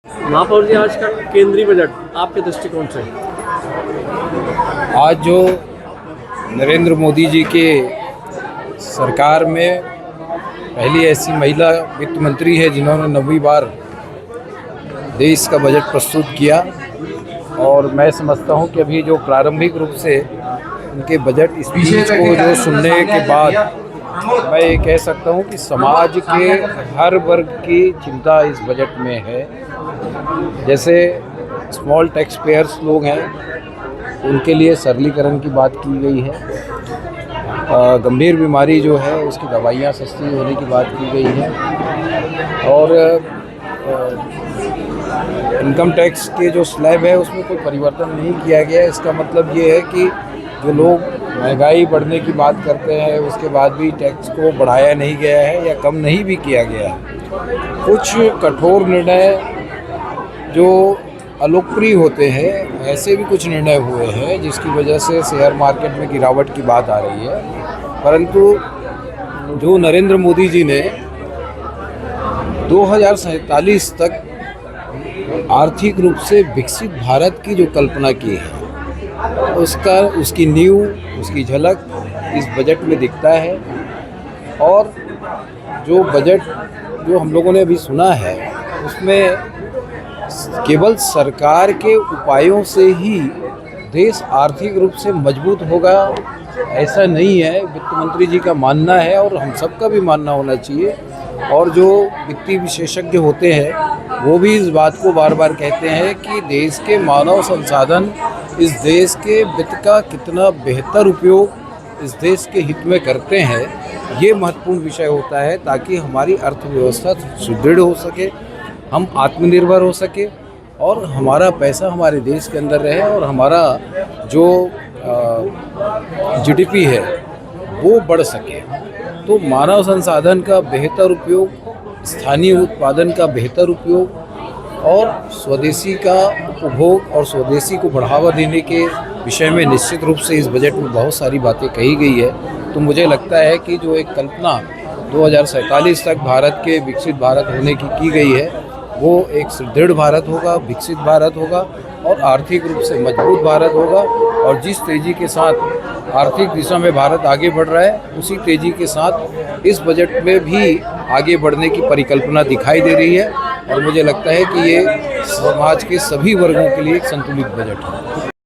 महापौर जी, आज का केंद्रीय बजट आपके दृष्टिकोण से? आज जो नरेंद्र मोदी जी के सरकार में पहली ऐसी महिला वित्त मंत्री है जिन्होंने 9वीं बार देश का बजट प्रस्तुत किया। और मैं समझता हूं कि अभी जो प्रारंभिक रूप से उनके बजट स्पीच को जो सुनने के बाद मैं ये कह सकता हूं कि समाज के हर वर्ग की चिंता इस बजट में है। जैसे स्मॉल टैक्स पेयर्स लोग हैं, उनके लिए सरलीकरण की बात की गई है। गंभीर बीमारी जो है उसकी दवाइयाँ सस्ती होने की बात की गई है। और इनकम टैक्स के जो स्लैब है उसमें कोई परिवर्तन नहीं किया गया है। इसका मतलब ये है कि जो लोग महंगाई बढ़ने की बात करते हैं उसके बाद भी टैक्स को बढ़ाया नहीं गया है या कम नहीं भी किया गया है। कुछ कठोर निर्णय जो अलोकप्रिय होते हैं, ऐसे भी कुछ निर्णय हुए हैं जिसकी वजह से शेयर मार्केट में गिरावट की बात आ रही है। परंतु जो नरेंद्र मोदी जी ने 2047 तक आर्थिक रूप से विकसित भारत की जो कल्पना की है उसकी नींव, उसकी झलक इस बजट में दिखता है। और जो बजट जो हम लोगों ने अभी सुना है उसमें केवल सरकार के उपायों से ही देश आर्थिक रूप से मजबूत होगा ऐसा नहीं है। वित्त मंत्री जी का मानना है और हम सबका भी मानना होना चाहिए। और जो वित्तीय विशेषज्ञ होते हैं वो भी इस बात को बार बार कहते हैं कि देश के मानव संसाधन इस देश के वित्त का कितना बेहतर उपयोग इस देश के हित में करते हैं, ये महत्वपूर्ण विषय होता है ताकि हमारी अर्थव्यवस्था सुदृढ़ हो सके, हम आत्मनिर्भर हो सके और हमारा पैसा हमारे देश के अंदर रहे और हमारा जो जीडीपी है वो बढ़ सके। तो मानव संसाधन का बेहतर उपयोग, स्थानीय उत्पादन का बेहतर उपयोग और स्वदेशी का उपभोग और स्वदेशी को बढ़ावा देने के विषय में निश्चित रूप से इस बजट में बहुत सारी बातें कही गई है। तो मुझे लगता है कि जो एक कल्पना 2047 तक भारत के विकसित भारत होने की गई है वो एक सुदृढ़ भारत होगा, विकसित भारत होगा और आर्थिक रूप से मजबूत भारत होगा। और जिस तेज़ी के साथ आर्थिक दिशा में भारत आगे बढ़ रहा है उसी तेज़ी के साथ इस बजट में भी आगे बढ़ने की परिकल्पना दिखाई दे रही है। और मुझे लगता है कि ये समाज के सभी वर्गों के लिए एक संतुलित बजट है।